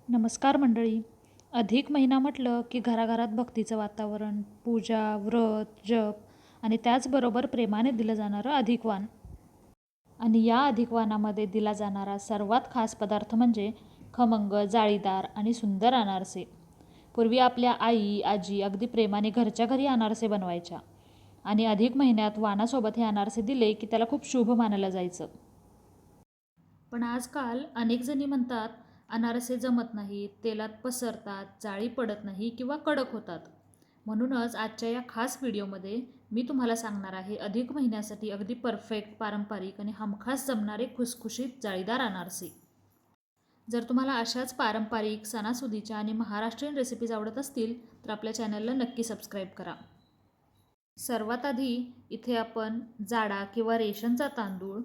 नमस्कार मंडळी. अधिक महिना म्हटलं की घराघरात भक्तीचं वातावरण, पूजा, व्रत, जप आणि त्याचबरोबर प्रेमाने दिलं जाणारं अधिकवान. आणि या अधिकवानामध्ये दिला जाणारा सर्वात खास पदार्थ म्हणजे खमंग, जाळीदार आणि सुंदर अनारसे. पूर्वी आपल्या आई, आजी अगदी प्रेमाने घरच्या घरी अनारसे बनवायच्या आणि अधिक महिन्यात वाणासोबत हे अनारसे दिले की त्याला खूप शुभ मानलं जायचं. पण आजकाल अनेक जणी म्हणतात अनारसे जमत नाहीत, तेलात पसरतात, जाळी पडत नाही किंवा कडक होतात. म्हणूनच आजच्या या खास व्हिडिओमध्ये मी तुम्हाला सांगणार आहे अधिक महिन्यासाठी अगदी परफेक्ट, पारंपरिक आणि हमखास जमणारे खुसखुशीत जाळीदार अनारसे. जर तुम्हाला अशाच पारंपरिक, सणासुदीच्या आणि महाराष्ट्रीयन रेसिपीज आवडत असतील तर आपल्या चॅनलला नक्की सबस्क्राईब करा. सर्वात आधी इथे आपण जाडा किंवा रेशनचा तांदूळ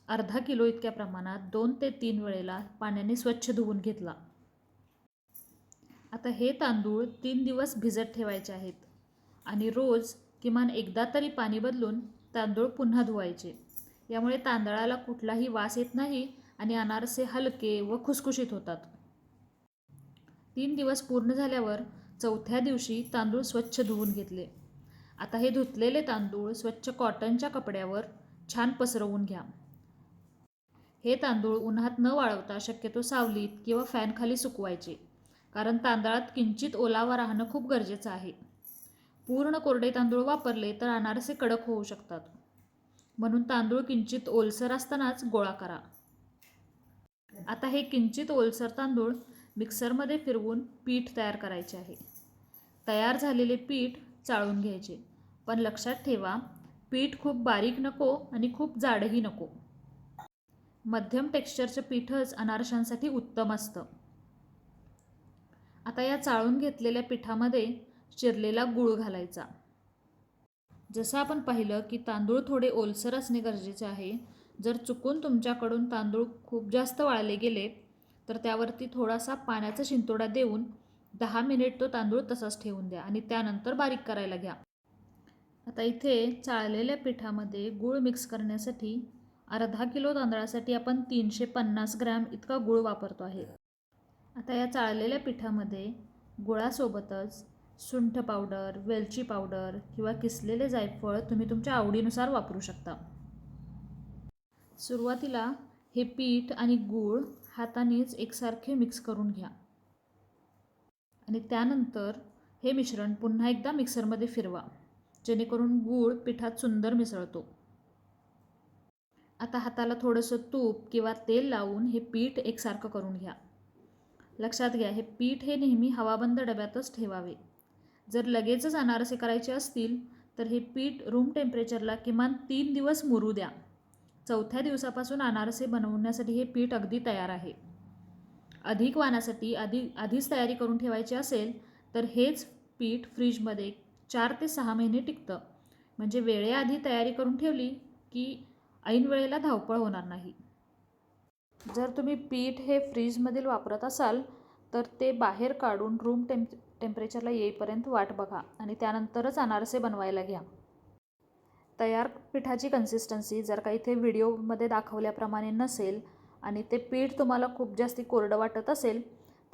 अर्धा किलो इतक्या प्रमाणात 2 ते 3 वेळेला पाण्याने स्वच्छ धुवून घेतला. आता हे तांदूळ 3 दिवस भिजत ठेवायचे आहेत आणि रोज किमान एकदा तरी पाणी बदलून तांदूळ पुन्हा धुवायचे. यामुळे तांदळाला कुठलाही वास येत नाही आणि अनारसे हलके व खुसखुशीत होतात. 3 दिवस पूर्ण झाल्यावर चौथ्या दिवशी तांदूळ स्वच्छ धुवून घेतले. आता हे धुतलेले तांदूळ स्वच्छ कॉटनच्या कपड्यावर छान पसरवून घ्या. हे तांदूळ उन्हात न वाळवता शक्यतो सावलीत किंवा फॅनखाली सुकवायचे, कारण तांदळात किंचित ओलावा राहणं खूप गरजेचं आहे. पूर्ण कोरडे तांदूळ वापरले तर अनारसे कडक होऊ शकतात. म्हणून तांदूळ किंचित ओलसर असतानाच गोळा करा. आता हे किंचित ओलसर तांदूळ मिक्सरमध्ये फिरवून पीठ तयार करायचे आहे. तयार झालेले पीठ चाळून घ्यायचे, पण लक्षात ठेवा पीठ खूप बारीक नको आणि खूप जाडही नको. मध्यम टेक्स्चरचं पीठच अनारशांसाठी उत्तम असतं. आता या चाळून घेतलेल्या पिठामध्ये चिरलेला गूळ घालायचा. जसं आपण पाहिलं की तांदूळ थोडे ओलसर असणे गरजेचे आहे. जर चुकून तुमच्याकडून तांदूळ खूप जास्त वाळले गेले तर त्यावरती थोडासा पाण्याचा शिंतोडा देऊन 10 मिनिट तो तांदूळ तसाच ठेवून द्या आणि त्यानंतर बारीक करायला घ्या. आता इथे चाळलेल्या पिठामध्ये गूळ मिक्स करण्यासाठी अर्धा किलो तांदळासाठी आपण 350 ग्रॅम इतका गूळ वापरतो आहे. आता या चाळलेल्या पिठामध्ये गुळासोबतच सुंठ पावडर, वेलची पावडर किंवा किसलेले जायफळ तुम्ही तुमच्या आवडीनुसार वापरू शकता. सुरुवातीला हे पीठ आणि गूळ हातानेच एकसारखे मिक्स करून घ्या आणि त्यानंतर हे मिश्रण पुन्हा एकदा मिक्सरमध्ये फिरवा, जेणेकरून गूळ पिठात सुंदर मिसळतो. आता हाताला थोडंसं तूप किंवा तेल लावून हे पीठ एकसारखं करून घ्या. लक्षात घ्या हे पीठ हे नेहमी हवाबंद डब्यातच ठेवावे. जर लगेचच अनारसे करायचे असतील तर हे पीठ रूम टेम्परेचरला किमान 3 दिवस मुरू द्या. चौथ्या दिवसापासून अनारसे बनवण्यासाठी हे पीठ अगदी तयार आहे. अधिक वाणासाठी आधीच तयारी करून ठेवायची असेल तर हेच पीठ फ्रीजमध्ये 4 ते 6 महिने टिकतं. म्हणजे वेळेआधी तयारी करून ठेवली की ऐन वेळेला धावपळ होणार नाही. जर तुम्ही पीठ हे फ्रीजमधील वापरत असाल तर ते बाहेर काढून रूम टेम्परेचरला येईपर्यंत वाट बघा आणि त्यानंतरच अनारसे बनवायला घ्या. तयार पिठाची कन्सिस्टन्सी जर का इथे व्हिडिओमध्ये दाखवल्याप्रमाणे नसेल आणि ते पीठ तुम्हाला खूप जास्ती कोरडं वाटत असेल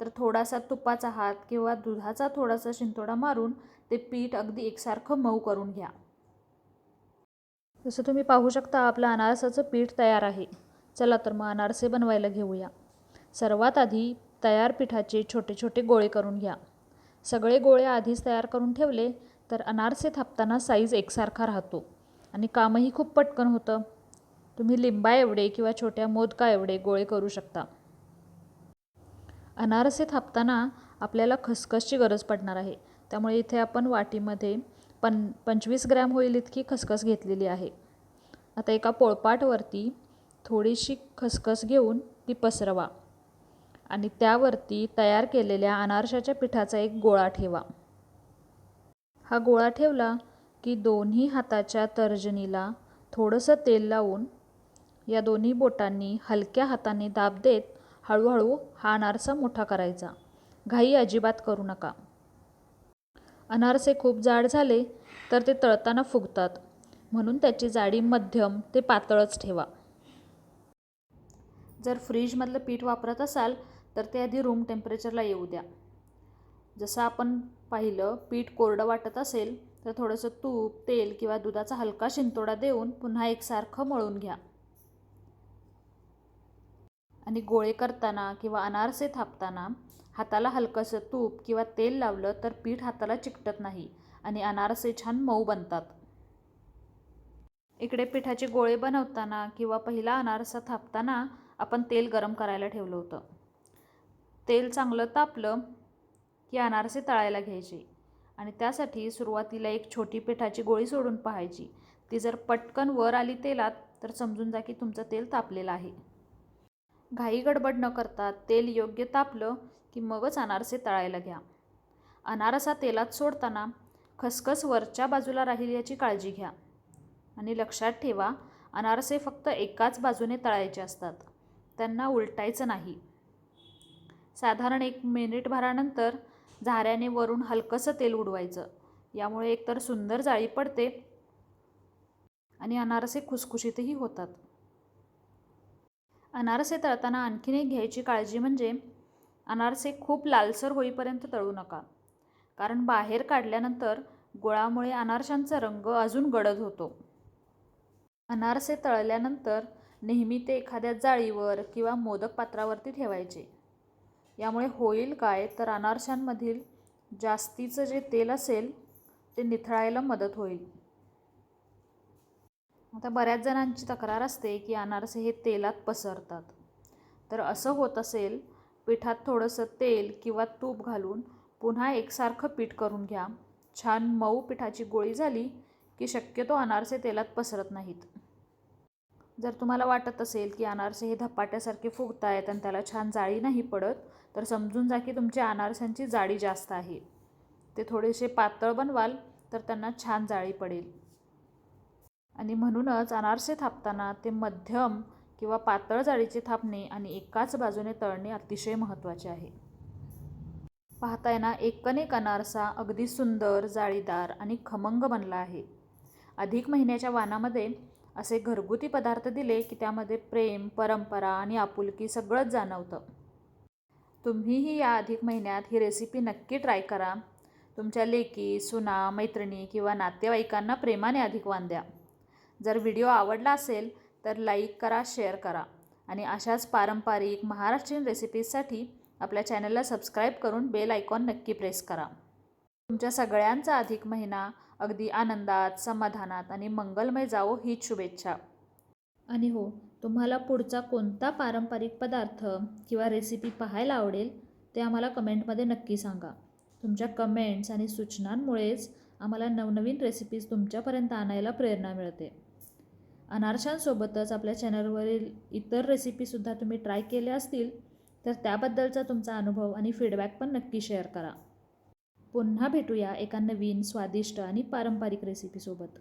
तर थोडासा तुपाचा हात किंवा दुधाचा थोडासा शिंतोडा मारून ते पीठ अगदी एकसारखं मऊ करून घ्या. जसं तुम्ही पाहू शकता आपलं अनारसाचं पीठ तयार आहे. चला तर मग अनारसे बनवायला घेऊया. सर्वात आधी तयार पिठाचे छोटे छोटे गोळे करून घ्या. सगळे गोळे आधीच तयार करून ठेवले तर अनारसे थापताना साईज एकसारखा राहतो आणि कामही खूप पटकन होतं. तुम्ही लिंबा एवढे किंवा छोट्या मोदका एवढे गोळे करू शकता. अनारसे थापताना आपल्याला खसखसची गरज पडणार आहे, त्यामुळे इथे आपण वाटीमध्ये 25 ग्रॅम होईल इतकी खसखस घेतलेली आहे. आता एका पोळपाटवरती थोडीशी खसखस घेऊन ती पसरवा आणि त्यावरती तयार केलेल्या अनारशाच्या पिठाचा एक गोळा ठेवा. हा गोळा ठेवला की दोन्ही हाताच्या तर्जनीला थोडंसं तेल लावून या दोन्ही बोटांनी हलक्या हाताने दाब देत हळूहळू हा अनारसा मोठा करायचा. घाई अजिबात करू नका. अनारसे खूप जाड झाले तर ते तळताना फुगतात, म्हणून त्याची जाडी मध्यम ते पातळच ठेवा. जर फ्रीजमधलं पीठ वापरत असाल तर ते आधी रूम टेम्परेचरला येऊ द्या. जसं आपण पाहिलं, पीठ कोरडं वाटत असेल तर थोडंसं तूप, तेल किंवा दुधाचा हलका शिंतोडा देऊन पुन्हा एकसारखं मळून घ्या. आणि गोळे करताना किंवा अनारसे थापताना हाताला हलकंसं तूप किंवा तेल लावलं तर पीठ हाताला चिकटत नाही आणि अनारसे छान मऊ बनतात. इकडे पिठाचे गोळे बनवताना किंवा पहिला अनारसा थापताना आपण तेल गरम करायला ठेवलं होतं. तेल चांगलं तापलं की अनारसे तळायला घ्यायचे आणि त्यासाठी सुरुवातीला एक छोटी पिठाची गोळी सोडून पाहायची. ती जर पटकन वर आली तेलात तर समजून जा की तुमचं तेल तापलेलं आहे. घाई गडबड न करता तेल योग्य तापलं की मगच अनारसे तळायला घ्या. अनारसा तेलात सोडताना खसखस वरच्या बाजूला राहील याची काळजी घ्या. आणि लक्षात ठेवा, अनारसे फक्त एकाच बाजूने तळायचे असतात, त्यांना उलटायचं नाही. साधारण 1 मिनिटभरानंतर झाऱ्याने वरून हलकंसं तेल उडवायचं. यामुळे एकतर सुंदर जाळी पडते आणि अनारसे खुसखुशीतही होतात. अनारसे तळताना आणखीन एक घ्यायची काळजी म्हणजे अनारसे खूप लालसर होईपर्यंत तळू नका, कारण बाहेर काढल्यानंतर गुळामुळे अनारशांचा रंग अजून गडद होतो. अनारसे तळल्यानंतर नेहमी ते एखाद्या जाळीवर किंवा मोदक पात्रावरती ठेवायचे. यामुळे होईल काय तर अनारशांमधील जास्तीचं जे तेल असेल ते निथळायला मदत होईल. आता बऱ्याच जणांची तक्रार असते की अनारसे हे तेलात पसरतात. तर असं होत असेल, पिठात थोडंसं तेल किंवा तूप घालून पुन्हा एकसारखं पीठ करून घ्या. छान मऊ पिठाची गोळी झाली की शक्यतो अनारसे तेलात पसरत नाहीत. जर तुम्हाला वाटत असेल की अनारसे हे धपाट्यासारखे फुगतायत आणि त्याला छान जाळी नाही पडत, तर समजून जा की तुमच्या अनारसांची जाडी जास्त आहे. ते थोडेसे पातळ बनवाल तर त्यांना छान जाळी पडेल. आणि म्हणूनच अनारसे थापताना ते मध्यम किंवा पातळ जाळीचे थापणे आणि एकाच बाजूने तळणे अतिशय महत्त्वाचे आहे. पाहताय ना, एकूण अनारसा अगदी सुंदर, जाळीदार आणि खमंग बनला आहे. अधिक महिन्याच्या वाणामध्ये असे घरगुती पदार्थ दिले की त्यामध्ये प्रेम, परंपरा आणि आपुलकी सगळंच जाणवतं. तुम्हीही या अधिक महिन्यात ही रेसिपी नक्की ट्राय करा. तुमच्या लेकी, सुना, मैत्रिणी किंवा नातेवाईकांना प्रेमाने अधिक वाण द्या. जर व्हिडिओ आवडला असेल तर लाईक करा, शेअर करा आणि अशाच पारंपरिक महाराष्ट्रीयन रेसिपीजसाठी आपल्या चॅनलला सबस्क्राईब करून बेल आयकॉन नक्की प्रेस करा. तुमच्या सगळ्यांचा अधिक महिना अगदी आनंदात, समाधानात आणि मंगलमय जावो हीच शुभेच्छा. आणि हो, तुम्हाला पुढचा कोणता पारंपरिक पदार्थ किंवा रेसिपी पाहायला आवडेल ते आम्हाला कमेंटमध्ये नक्की सांगा. तुमच्या कमेंट्स आणि सूचनांमुळेच आम्हाला नवनवीन रेसिपीज तुमच्यापर्यंत आणायला प्रेरणा मिळते. अनारशांसोबतच आपल्या चॅनलवरील इतर रेसिपीसुद्धा तुम्ही ट्राय केल्या असतील तर त्याबद्दलचा तुमचा अनुभव आणि फीडबॅक पण नक्की शेअर करा. पुन्हा भेटूया एका नवीन, स्वादिष्ट आणि पारंपरिक रेसिपीसोबत.